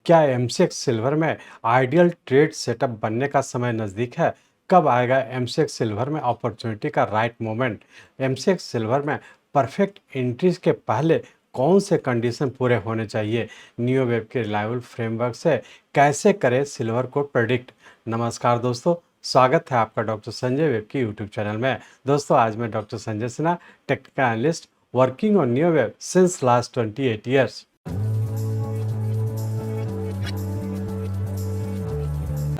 क्या MCX silver में ideal trade setup बनने का समय नज़दीक है? कब आएगा एमसीएक्स सिल्वर में अपॉर्चुनिटी का राइट मोमेंट? एमसीएक्स सिल्वर में परफेक्ट एंट्रीज के पहले कौन से कंडीशन पूरे होने चाहिए? नियो वेब के रिलायबल फ्रेमवर्क से कैसे करें सिल्वर को प्रेडिक्ट? नमस्कार दोस्तों, स्वागत है आपका डॉक्टर संजय वेब के यूट्यूब चैनल में। दोस्तों, आज मैं doctor Sanjay Sinha, technical analyst working on neo web since last 28 years.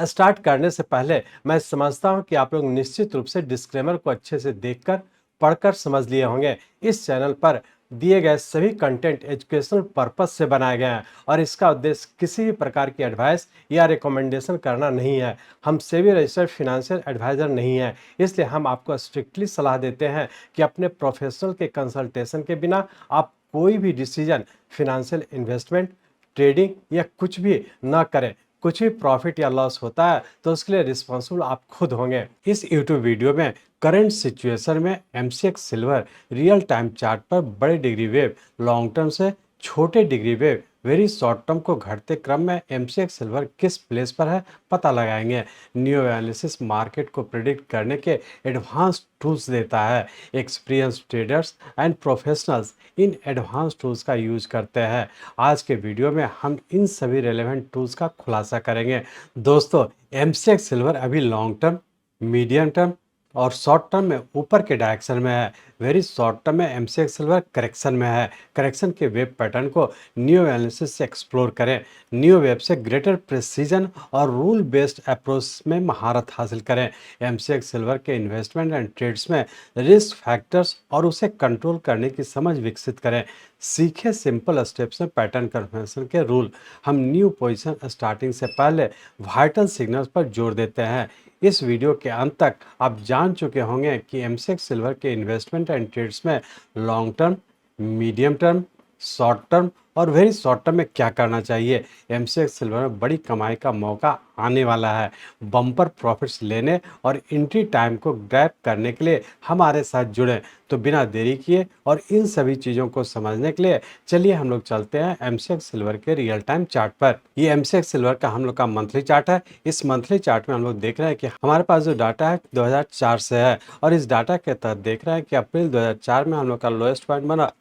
Start करने से पहले मैं समझता हूं कि आप लोग निश्चित रूप से डिस्क्लेमर को अच्छे से देखकर पढ़कर समझ लिए होंगे। इस चैनल पर दिए गए सभी कंटेंट एजुकेशनल पर्पस से बनाए गए हैं और इसका उद्देश्य किसी भी प्रकार की एडवाइस या रिकमेंडेशन करना नहीं है। हम सेबी रजिस्टर्ड फिनेंशियल एडवाइजर नहीं है, इसलिए हम आपको स्ट्रिक्टली सलाह देते हैं कि अपने प्रोफेशनल के कंसल्टेशन के बिना आप कोई भी डिसीजन, फिनेंशियल इन्वेस्टमेंट, ट्रेडिंग या कुछ भी ना करें। कुछ भी प्रॉफिट या लॉस होता है तो उसके लिए रिस्पॉन्सिबल आप खुद होंगे। इस यूट्यूब वीडियो में करंट सिचुएशन में MCX silver real time chart पर बड़े डिग्री वेव, लॉन्ग टर्म से छोटे degree wave, very short term को घटते क्रम में एमसीएक्स सिल्वर किस प्लेस पर है पता लगाएंगे। न्यू एनालिसिस मार्केट को प्रिडिक्ट करने के एडवांस टूल्स देता है। Experience traders and professionals in advance tools का यूज करते हैं। आज के वीडियो में हम इन सभी रेलेवेंट टूल्स का खुलासा करेंगे। दोस्तों, एमसीएक्स सिल्वर अभी लॉन्ग टर्म, मीडियम टर्म और शॉर्ट टर्म में ऊपर के डायरेक्शन में है। वेरी शॉर्ट टर्म में एमसीएक्स सिल्वर करेक्शन में है। करेक्शन के वेब पैटर्न को न्यू एनालिसिस से एक्सप्लोर करें। न्यू वेब से ग्रेटर प्रिसीजन और रूल बेस्ड अप्रोच में महारत हासिल करें। एमसीएक्स सिल्वर के इन्वेस्टमेंट एंड ट्रेड्स में रिस्क फैक्टर्स और उसे कंट्रोल करने की समझ विकसित करें। सीखे सिंपल स्टेप्स में पैटर्न कन्फर्मेशन के रूल। हम न्यू पोजीशन स्टार्टिंग से पहले वाइटल सिग्नल्स पर जोर देते हैं। इस वीडियो के अंत तक आप जान चुके होंगे कि एमसीएक्स सिल्वर के इन्वेस्टमेंट एंड ट्रेड्स में long term, medium term, short term और वेरी शॉर्ट टर्म में क्या करना चाहिए। एमसीएक्स सिल्वर में बड़ी कमाई का मौका आने वाला है। बम्पर प्रॉफिट्स लेने और एंट्री टाइम को ग्रैब करने के लिए हमारे साथ जुड़ें। तो बिना देरी किए और इन सभी चीज़ों को समझने के लिए चलिए हम लोग चलते हैं एमसीएक्स सिल्वर के रियल टाइम चार्ट पर। ये एमसीएक्स सिल्वर का हम लोग का मंथली चार्ट है। इस मंथली चार्ट में हम लोग देख रहे हैं कि हमारे पास जो डाटा है 2004 से है और इस डाटा के तहत देख रहे हैं कि अप्रैल 2004 में हम लोग का लोएस्ट पॉइंट बना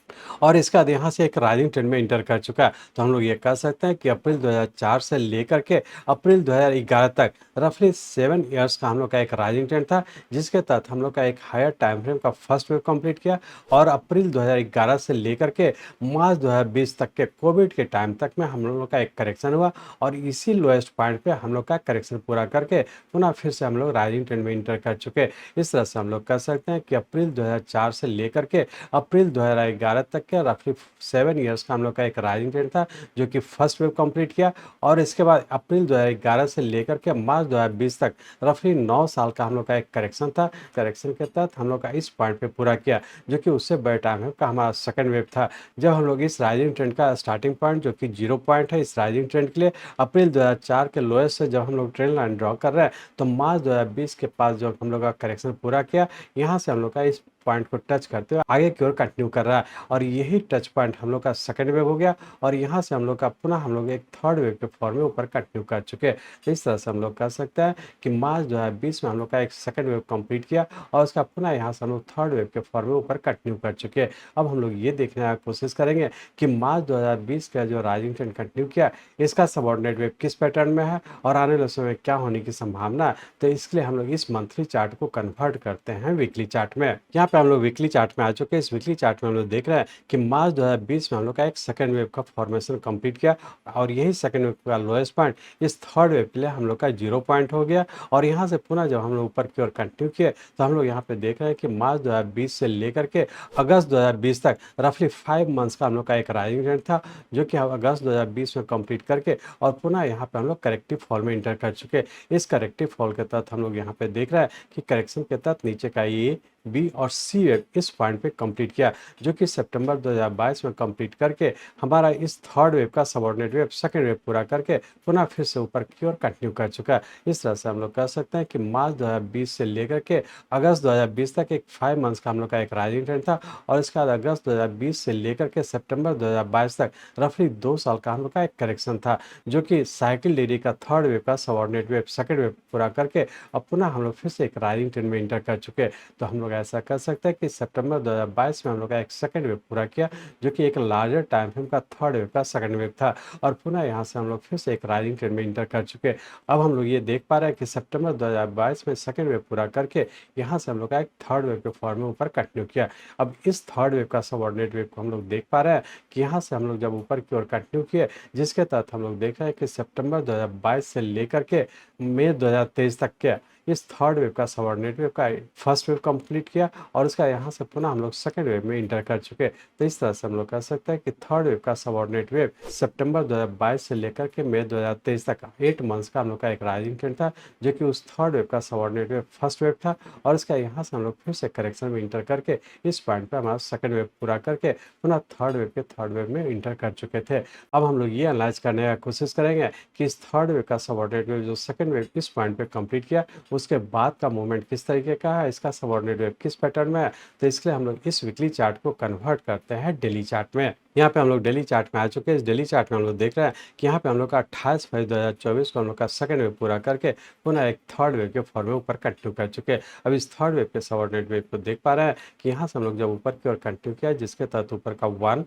और इसका यहाँ से एक राइजिंग ट्रेंड में इंटर कर चुका है। तो हम लोग ये कह सकते हैं कि अप्रैल 2004 से लेकर के अप्रैल 2011 तक रफली 7 ईयर्स का हम लोग का एक राइजिंग ट्रेंड था, जिसके तहत हम लोग का एक हायर टाइम फ्रेम का फर्स्ट वेव कंप्लीट किया और अप्रैल 2011 से लेकर के मार्च 2020 तक के कोविड के टाइम तक में हम लोग का एक करेक्शन हुआ और इसी लोएस्ट पॉइंट पे हम लोग का करेक्शन पूरा करके पुनः फिर से हम लोग राइजिंग ट्रेंड में इंटर कर चुके। इस तरह से हम लोग कह सकते हैं कि अप्रैल 2004 से लेकर के अप्रैल 2011 तक के रफली 7 ईयर्स का हम लोग का एक राइजिंग ट्रेंड था, जो कि फर्स्ट वेव कंप्लीट किया और इसके बाद अप्रैल 2011 से लेकर के मार्च 2020 तक रफली 9 साल का हम लोग का एक करेक्शन था। करेक्शन के तहत हम लोग का इस पॉइंट पे पूरा किया, जो कि उससे बड़े टाइम वेव का हमारा सेकंड वेव था। जब हम लोग इस राइजिंग ट्रेंड का स्टार्टिंग पॉइंट जो कि 0 पॉइंट है इस राइजिंग ट्रेंड के लिए अप्रैल 2004 के लोएस्ट से जब हम लोग ट्रेंड लाइन ड्रॉ कर रहे हैं, तो मार्च 2020 के पास जो हम लोग का करेक्शन पूरा किया, यहाँ से हम लोग का इस पॉइंट को टच करते हुए आगे की ओर कंटिन्यू कर रहा है और यही टच पॉइंट हम लोग का सेकंड वेव हो गया और यहाँ से हम लोग का पुनः हम लोग एक थर्ड वेव के फॉर्म में ऊपर कंटिन्यू कर चुके हैं। इस तरह से हम लोग कह सकते हैं कि मार्च 2020 में हम लोग का एक सेकंड वेव कंप्लीट किया और उसका पुनः यहाँ से हम लोग थर्ड वेव के फॉर्म में ऊपर कंटिन्यू कर चुके हैं। अब हम लोग ये देखने की कोशिश करेंगे कि मार्च 2020 का जो राइजिंग ट्रेंड कंटिन्यू किया, इसका सबऑर्डिनेट वेव किस पैटर्न में है और आने वाले समय में क्या होने की संभावना है। तो इसके लिए हम लोग इस मंथली चार्ट को कन्वर्ट करते हैं वीकली चार्ट में। यहाँ पे हम लोग वीकली चार्ट में आ चुके हैं। इस वीकली चार्ट में हम लोग देख रहे हैं कि मार्च 2020 में हम लोग का एक सेकंड वेव का फॉर्मेशन कंप्लीट किया और यही सेकंड वेव का लोएस्ट पॉइंट इस थर्ड वेव के लिए हम लोग का 0 पॉइंट हो गया और यहाँ से पुनः जब हम लोग ऊपर की ओर कंटिन्यू किए तो हम लोग यहाँ पे देख रहे हैं कि मार्च 2020 से लेकर के अगस्त 2020 तक रफली 5 मंथ्स का हम लोग का एक राइजिंग ट्रेंड था, जो कि हम अगस्त 2020 में कंप्लीट करके और पुनः यहाँ पे हम लोग करेक्टिव फॉल में इंटर कर चुके। इस करेक्टिव फॉल के तहत हम लोग यहाँ पे देख रहे हैं कि करेक्शन के तहत नीचे का ये बी और सी वेव इस पॉइंट पे कंप्लीट किया, जो कि सितंबर 2022 में कंप्लीट करके हमारा इस थर्ड वेव का सबऑर्डिनेट वेव सेकंड वेव पूरा करके पुनः फिर से ऊपर की ओर कंटिन्यू कर चुका है। इस तरह से हम लोग कह सकते हैं कि मार्च 2020 से लेकर के अगस्त 2020 तक एक 5 मंथ्स का हम लोग का एक राइजिंग ट्रेंड था, और इसके बाद अगस्त 2020 से लेकर के सितंबर 2022 तक रफली 2 साल का हम लोग का एक करेक्शन था, जो कि साइकिल डेली का थर्ड वेव का सबऑर्डिनेट वेव सेकंड वेव पूरा करके अब पुनः हम लोग फिर से एक राइजिंग ट्रेंड में इंटर कर चुके हैं। तो हम लोग ऐसा कर सकते हैं कि सितंबर 2022 में हम लोग का एक सेकंड वेव पूरा किया, जो कि एक लार्जर टाइम फ्रेम का थर्ड वेव का सेकंड वेव था, और पुनः यहाँ से हम लोग फिर से एक राइजिंग ट्रेंड में इंटर कर चुके हैं। अब हम लोग ये देख पा रहे हैं कि सितंबर 2022 में सेकंड वेव पूरा करके यहाँ से हम लोग का एक थर्ड वेव के फॉर्म में ऊपर कंटिन्यू किया। अब इस थर्ड वेव का सबऑर्डिनेट वेव को हम लोग देख पा रहे हैं कि यहाँ से हम लोग जब ऊपर की ओर कंटिन्यू किए, जिसके तहत हम लोग देख रहे हैं कि सितंबर 2022 से लेकर के मई 2023 तक के इस थर्ड वेव का सबऑर्डिनेट वेव का फर्स्ट वेव कंप्लीट किया, और उसका यहाँ से पुनः हम लोग सेकंड वेव में इंटर कर चुके। तो इस तरह से हम लोग कह सकते हैं कि थर्ड वेव का सबऑर्डिनेट वेव सितंबर 2022 से लेकर के मई 2023 तक 8 मंथ्स का हम लोग का एक राइजिंग ट्रेंड था, जो कि उस थर्ड वेव का सबऑर्डिनेट वेव फर्स्ट वेव था, और इसका यहाँ से हम लोग फिर से करेक्शन में इंटर करके इस पॉइंट पर हमारा सेकंड वेव पूरा करके पुनः थर्ड वेव के थर्ड वेव में इंटर कर चुके थे। अब हम लोग ये एनालाइज करने का कोशिश करेंगे कि इस थर्ड वेव का सबऑर्डिनेट वेव जो सेकंड वेव इस पॉइंट पे कंप्लीट किया, उसके बाद का मूवमेंट किस तरीके का है, इसका सबऑर्डिनेट वेव किस पैटर्न में है। तो इसके लिए हम लोग इस वीकली चार्ट को कन्वर्ट करते हैं डेली चार्ट में। यहाँ पे हम लोग डेली चार्ट में आ चुके हैं। इस डेली चार्ट में हम लोग देख रहे हैं कि यहाँ पे हम लोग का 28 फरवरी 2024 को हम लोग का सेकंड वेव पूरा करके पुनः एक थर्ड वेव के फॉर्म में ऊपर कंटिन्यू कर चुके हैं। अब इस थर्ड वेव के सबऑर्डिनेट वेव को देख पा रहे हैं कि यहाँ से हम लोग जब ऊपर की ओर कंटिन्यू किया, जिसके तहत ऊपर का 1,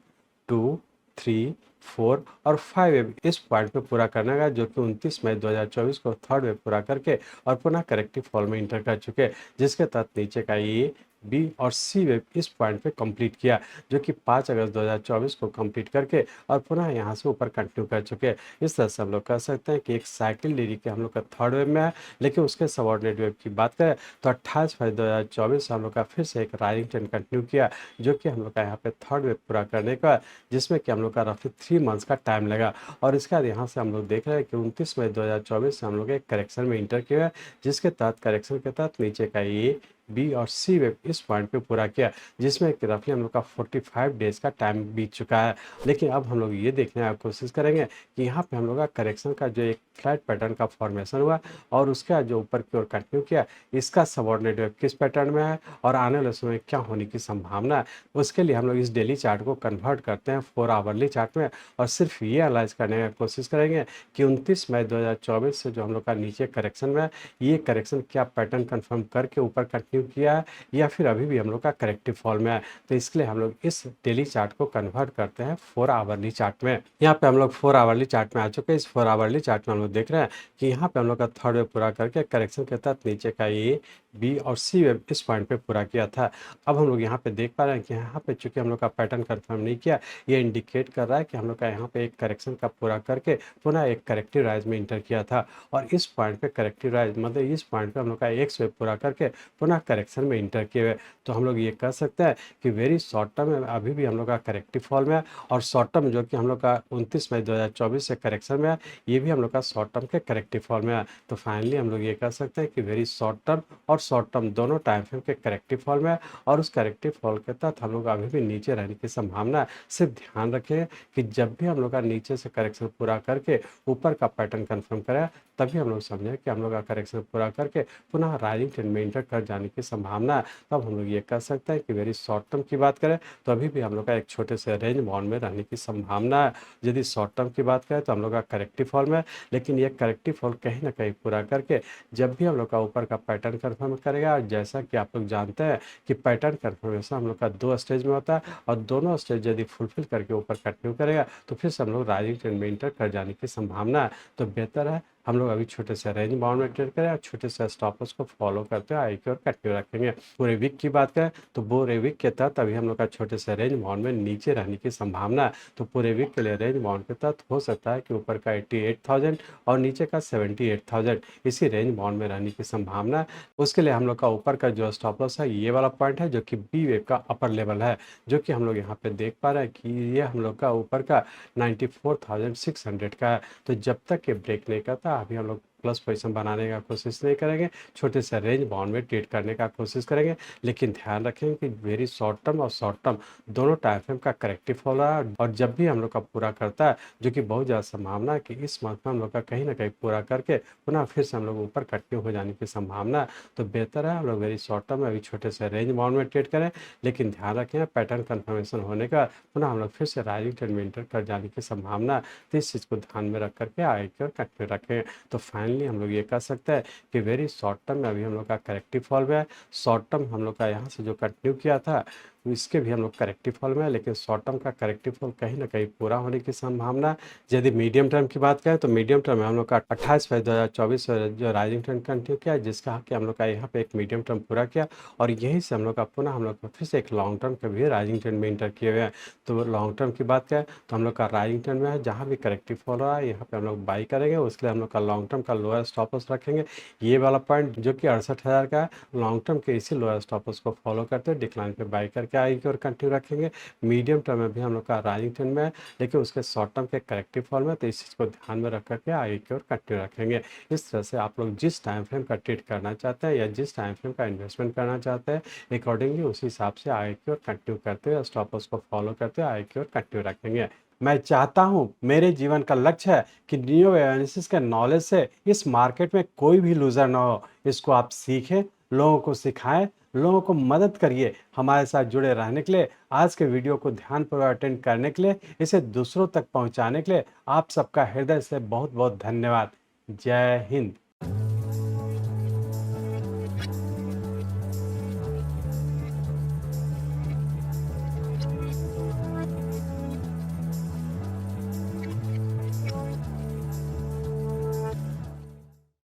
2, 3, 4 और 5 वेव इस पॉइंट पे पूरा करने का, जो कि 29 मई 2024 को थर्ड वेव पूरा करके और पुनः करेक्टिव फॉल में इंटर कर चुके, जिसके तहत नीचे का ए, बी और सी वेव इस पॉइंट पे कंप्लीट किया, जो कि 5 अगस्त 2024 को कंप्लीट करके और पुनः यहाँ से ऊपर कंटिन्यू कर चुके। इस तरह से हम लोग कह सकते हैं कि एक साइकिल डेली के हम लोग का थर्ड वेव में है, लेकिन उसके सबऑर्डिनेट वेव की बात करें तो 28 फरवरी 2024 से हम लोग का फिर से एक राइजिंग ट्रेंड कंटिन्यू किया, जो कि हम लोग का यहाँ पे थर्ड वेव पूरा करने का, जिसमें कि हम लोग का रफली 3 मंथ्स का टाइम लगा। और इसके बाद यहाँ से हम लोग देख रहे हैं कि 29 मई 2024 से हम लोग एक करेक्शन में इंटर किया है, जिसके तहत करेक्शन के तहत नीचे का ए, बी और सी वेव इस पॉइंट पे पूरा किया, जिसमें कि रफली हम लोग का 45 डेज का टाइम बीत चुका है। लेकिन अब हम लोग ये देखने की कोशिश करेंगे कि यहाँ पे हम लोग का करेक्शन का जो एक फ्लैट पैटर्न का फॉर्मेशन हुआ और उसके बाद जो ऊपर की ओर कंटिन्यू किया, इसका सबऑर्डिनेट वेव किस पैटर्न में है और आने वाले समय क्या होने की संभावना है। उसके लिए हम लोग इस डेली चार्ट को कन्वर्ट करते हैं 4 आवरली चार्ट में, और सिर्फ ये एनालाइज करने की कोशिश करेंगे कि 29 मई 2024 से जो हम लोग का नीचे करेक्शन में है, ये करेक्शन क्या पैटर्न कंफर्म करके ऊपर कंटिन्यू किया है या फिर अभी भी हम लोग का करेक्टिव फॉल में है। तो इसके लिए हम लोग इस डेली चार्ट को कन्वर्ट करते हैं 4 आवरली चार्ट में। यहाँ पे हम लोग 4 आवरली चार्ट में आ चुके हैं। इस 4 आवरली चार्ट में हम लोग देख रहे हैं कि यहाँ पे हम लोग का थर्ड वेव पूरा करके करेक्शन के तहत नीचे का ए, बी और सी वेव इस पॉइंट पे पूरा किया था। अब हम लोग यहाँ पे देख पा रहे हैं कि यहाँ पे चूंकि हम लोग का पैटर्न कंफर्म नहीं किया, ये इंडिकेट कर रहा है कि हम लोग का यहाँ पे एक करेक्शन का पूरा करके पुनः एक करेक्टिव राइज में इंटर किया था, और इस पॉइंट पे करेक्टिव राइज मतलब इस पॉइंट पे हम लोग का एक वेव पूरा करके पुनः करेक्शन में इंटर किए हुए। तो हम लोग ये कह सकते हैं कि वेरी शॉर्ट टर्म में अभी भी हम लोग का करेक्टिव फॉल में है, और शॉर्ट टर्म जो कि हम लोग का 29 मई 2024 से करेक्शन में है, ये भी हम लोग का शॉर्ट टर्म के करेक्टिव फॉल में है। तो फाइनली हम लोग ये कह सकते हैं कि वेरी शॉर्ट टर्म और शॉर्ट टर्म दोनों टाइम फ्रेम के करेक्टिव फॉल में है, और उस करेक्टिव फॉल के तहत हम लोग अभी भी नीचे रहने की संभावना है। सिर्फ ध्यान रखें कि जब भी हम लोग का नीचे से करेक्शन पूरा करके ऊपर का पैटर्न कंफर्म करें, तभी हम लोग समझें कि हम लोग का करेक्शन पूरा करके पुनः राइजिंग ट्रेंड में इंटर कर जाने की संभावना है। तब हम लोग ये कह सकते हैं कि वेरी शॉर्ट टर्म की बात करें तो अभी भी हम लोग का एक छोटे से रेंज बाउंड में रहने की संभावना है। यदि शॉर्ट टर्म की बात करें तो हम लोग का करेक्टिव फॉल में, लेकिन ये करेक्टिव फॉल कहीं ना कहीं पूरा करके जब भी हम लोग का ऊपर का पैटर्न कंफर्म करेगा, और जैसा कि आप लोग जानते हैं कि पैटर्न कंफर्मेशन हम लोग का 2 स्टेज में होता है, और दोनों स्टेज यदि फुलफिल करके ऊपर कंटिन्यू करेगा तो फिर से हम लोग राइजिंग ट्रेंड में इंटर कर जाने की संभावना है। तो बेहतर है हम लोग अभी छोटे से रेंज बाउंड में ट्रेड करें और छोटे से स्टॉप लॉस को फॉलो करते हैं आई की ओर कंटिन्यू रखेंगे। पूरे वीक की बात करें तो पूरे वीक के तहत अभी हम लोग का छोटे से रेंज बाउंड में नीचे रहने की संभावना है। तो पूरे वीक के लिए रेंज बाउंड के तहत हो सकता है कि ऊपर का 88,000 और नीचे का 78,000 इसी रेंज बाउंड में रहने की संभावना है। उसके लिए हम लोग का ऊपर का जो स्टॉप लॉस है ये वाला पॉइंट है, जो कि बी वेव का अपर लेवल है, जो कि हम लोग यहाँ पे देख पा रहे हैं कि ये हम लोग का ऊपर का 94,600 का है। तो जब तक ये ब्रेक नहीं करता अभी हम लोग प्लस पोजीशन बनाने का कोशिश नहीं करेंगे, छोटे से रेंज बाउंड में ट्रेड करने का कोशिश करेंगे। लेकिन ध्यान रखें कि वेरी शॉर्ट टर्म और शॉर्ट टर्म दोनों टाइम फ्रेम का करेक्टिव फॉल रहा है, और जब भी हम लोग का पूरा करता है, जो कि बहुत ज़्यादा संभावना है कि इस मंथ में हम लोग का कहीं ना कहीं पूरा करके पुनः फिर से हम लोग ऊपर कंटिन्यू हो जाने की संभावना है। तो बेहतर है हम लोग वेरी शॉर्ट टर्म में अभी छोटे से रेंज बाउंड में ट्रेड करें। लेकिन ध्यान रखें पैटर्न कन्फर्मेशन होने का पुनः हम लोग फिर से राइजिंग ट्रेंड में इंटर कर जाने की संभावना है। तो इस चीज़ को ध्यान में रख करके आगे की ओर कंटिन्यू रखें। तो फाइनली हम लोग ये कह सकते हैं कि वेरी शॉर्ट टर्म में अभी हम लोग का करेक्टिव फॉल में है। शॉर्ट टर्म हम लोग का यहाँ से जो कंटिन्यू किया था इसके भी हम लोग करेक्टिव फॉल में है, लेकिन शॉर्ट टर्म का करेक्टिव फॉल कहीं ना कहीं पूरा होने की संभावना है। यदि मीडियम टर्म की बात करें तो मीडियम टर्म में हम लोग का 28/2024 जो राइजिंग ट्रेंड कंटिन्यू किया, जिसका कि हम लोग का यहाँ पे एक मीडियम टर्म पूरा किया, और यहीं से हम लोग का पुनः हम लोग का फिर से एक लॉन्ग टर्म के भी राइजिंग ट्रेंड में इंटर किए हुए हैं। तो लॉन्ग टर्म की बात करें तो हम लोग का राइजिंग ट्रेंड में है, जहाँ भी करेक्टिव फॉल रहा है यहाँ पे हम लोग बाई करेंगे। उसके लिए हम लोग का लॉन्ग टर्म का लोअर स्टॉप लॉस रखेंगे। ये वाला पॉइंट जो कि 68,000 का है, लॉन्ग टर्म के इसी लोअर स्टॉप लॉस को फॉलो करते हुए डिक्लाइन पे बाई करके आएगी और कंटिन्यू रखेंगे। मीडियम टर्म में भी हम लोग का राइजिंग ट्रेंड में है, लेकिन उसके शॉर्ट टर्म के करेक्टिव फॉल में, तो इस चीज़ को ध्यान में रख करके आगे की ओर कंटिन्यू रखेंगे। इस तरह से आप लोग जिस टाइम फ्रेम का ट्रेड करना चाहते हैं या जिस टाइम फ्रेम का इन्वेस्टमेंट करना चाहते हैं, अकॉर्डिंगली उसी हिसाब से आगे की ओर कंटिन्यू करते हुए स्टॉप लॉस को फॉलो करते हुए आगे की ओर कंटिन्यू रखेंगे। मैं चाहता हूं, मेरे जीवन का लक्ष्य है कि नियो एनालिसिस के नॉलेज से इस मार्केट में कोई भी लूजर ना हो। इसको आप सीखें, लोगों को सिखाएं, लोगों को मदद करिए। हमारे साथ जुड़े रहने के लिए, आज के वीडियो को ध्यानपूर्वक अटेंड करने के लिए, इसे दूसरों तक पहुंचाने के लिए आप सबका हृदय से बहुत बहुत धन्यवाद। जय हिंद।